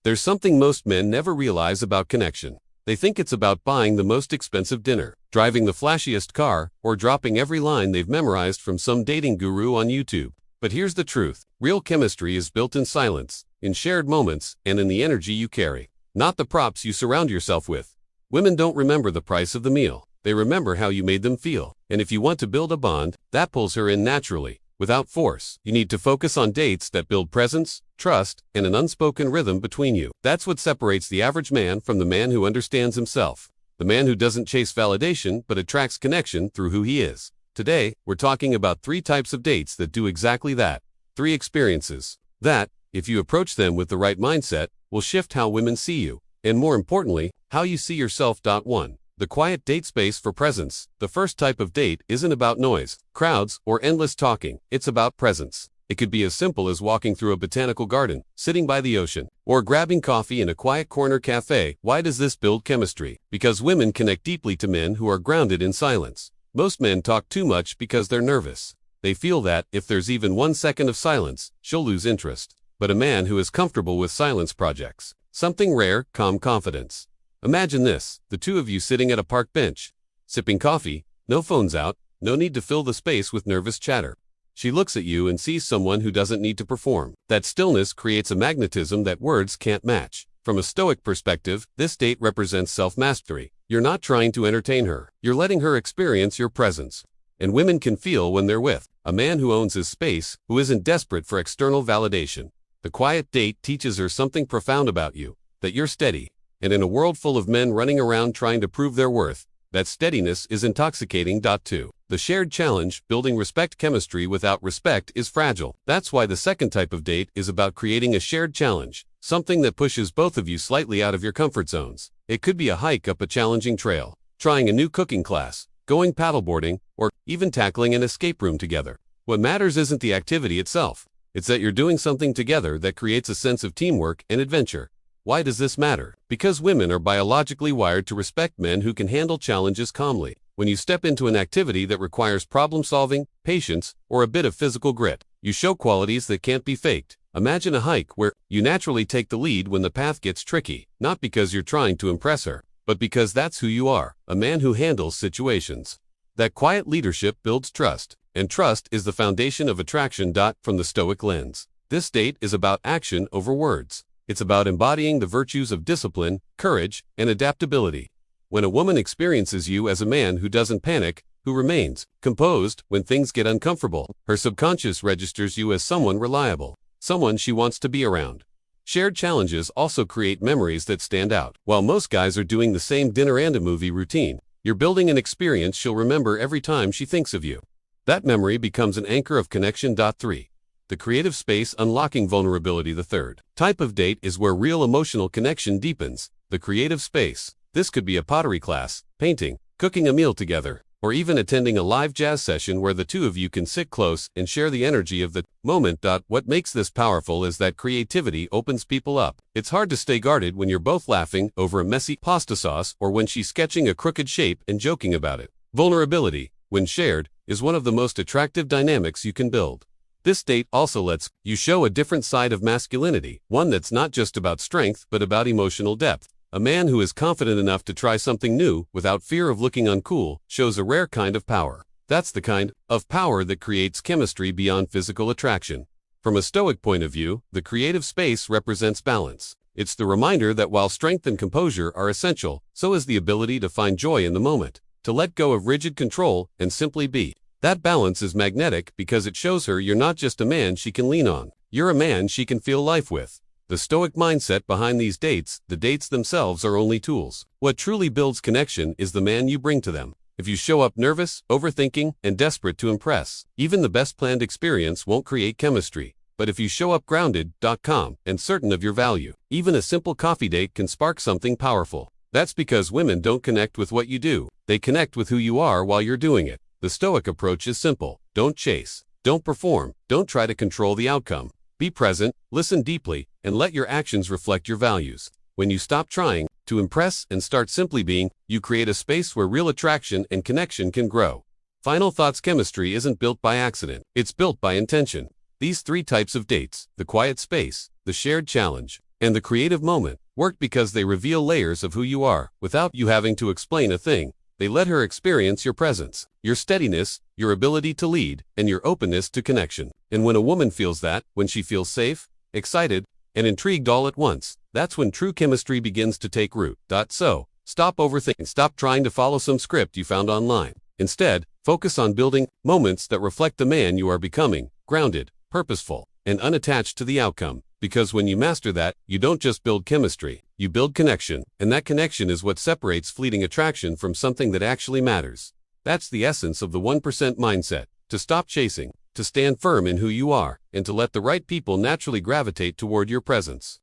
There's something most men never realize about connection. They think it's about buying the most expensive dinner, driving the flashiest car, or dropping every line they've memorized from some dating guru on YouTube. But here's the truth. Real chemistry is built in silence, in shared moments, and in the energy you carry, not the props you surround yourself with. Women don't remember the price of the meal. They remember how you made them feel. And if you want to build a bond, that pulls her in naturally, without force. You need to focus on dates that build presence, trust, and an unspoken rhythm between you. That's what separates the average man from the man who understands himself. The man who doesn't chase validation but attracts connection through who he is. Today, we're talking about 3 types of dates that do exactly that. 3 experiences that, if you approach them with the right mindset, will shift how women see you, and more importantly, how you see yourself. 1. The quiet date space for presence. The first type of date isn't about noise, crowds, or endless talking. It's about presence. It could be as simple as walking through a botanical garden, sitting by the ocean, or grabbing coffee in a quiet corner cafe. Why does this build chemistry? Because women connect deeply to men who are grounded in silence. Most men talk too much because they're nervous. They feel that, if there's even 1 second of silence, she'll lose interest. But a man who is comfortable with silence projects something rare, calm confidence. Imagine this, the 2 of you sitting at a park bench, sipping coffee, no phones out, no need to fill the space with nervous chatter. She looks at you and sees someone who doesn't need to perform. That stillness creates a magnetism that words can't match. From a Stoic perspective, this date represents self-mastery. You're not trying to entertain her. You're letting her experience your presence. And women can feel when they're with a man who owns his space, who isn't desperate for external validation. The quiet date teaches her something profound about you, that you're steady. And in a world full of men running around trying to prove their worth, that steadiness is intoxicating. 2. The shared challenge. Building respect. Chemistry without respect is fragile. That's why the second type of date is about creating a shared challenge, something that pushes both of you slightly out of your comfort zones. It could be a hike up a challenging trail, trying a new cooking class, going paddleboarding, or even tackling an escape room together. What matters isn't the activity itself. It's that you're doing something together that creates a sense of teamwork and adventure. Why does this matter? Because women are biologically wired to respect men who can handle challenges calmly. When you step into an activity that requires problem solving, patience, or a bit of physical grit, you show qualities that can't be faked. Imagine a hike where you naturally take the lead when the path gets tricky, not because you're trying to impress her, but because that's who you are, a man who handles situations. That quiet leadership builds trust, and trust is the foundation of attraction. From the Stoic lens, this date is about action over words. It's about embodying the virtues of discipline, courage, and adaptability. When a woman experiences you as a man who doesn't panic, who remains composed when things get uncomfortable, her subconscious registers you as someone reliable, someone she wants to be around. Shared challenges also create memories that stand out. While most guys are doing the same dinner and a movie routine, you're building an experience she'll remember every time she thinks of you. That memory becomes an anchor of connection. 3. The creative space. Unlocking vulnerability. The third type of date is where real emotional connection deepens. The creative space. This could be a pottery class, painting, cooking a meal together, or even attending a live jazz session where the 2 of you can sit close and share the energy of the moment. What makes this powerful is that creativity opens people up. It's hard to stay guarded when you're both laughing over a messy pasta sauce or when she's sketching a crooked shape and joking about it. Vulnerability, when shared, is one of the most attractive dynamics you can build. This date also lets you show a different side of masculinity, one that's not just about strength but about emotional depth. A man who is confident enough to try something new without fear of looking uncool shows a rare kind of power. That's the kind of power that creates chemistry beyond physical attraction. From a Stoic point of view, the creative space represents balance. It's the reminder that while strength and composure are essential, so is the ability to find joy in the moment, to let go of rigid control and simply be. That balance is magnetic because it shows her you're not just a man she can lean on. You're a man she can feel life with. The Stoic mindset behind these dates, the dates themselves are only tools. What truly builds connection is the man you bring to them. If you show up nervous, overthinking, and desperate to impress, even the best planned experience won't create chemistry. But if you show up grounded, calm, and certain of your value, even a simple coffee date can spark something powerful. That's because women don't connect with what you do. They connect with who you are while you're doing it. The Stoic approach is simple. Don't chase. Don't perform. Don't try to control the outcome. Be present, listen deeply, and let your actions reflect your values. When you stop trying to impress and start simply being, you create a space where real attraction and connection can grow. Final thoughts. Chemistry isn't built by accident. It's built by intention. These 3 types of dates, the quiet space, the shared challenge, And the creative moment work because they reveal layers of who you are without you having to explain a thing. They let her experience your presence, your steadiness, your ability to lead, and your openness to connection. And when a woman feels that, when she feels safe, excited, and intrigued all at once, that's when true chemistry begins to take root. So, stop overthinking, stop trying to follow some script you found online. Instead, focus on building moments that reflect the man you are becoming, grounded, purposeful, and unattached to the outcome. Because when you master that, you don't just build chemistry, you build connection, and that connection is what separates fleeting attraction from something that actually matters. That's the essence of the 1% mindset: to stop chasing, to stand firm in who you are, and to let the right people naturally gravitate toward your presence.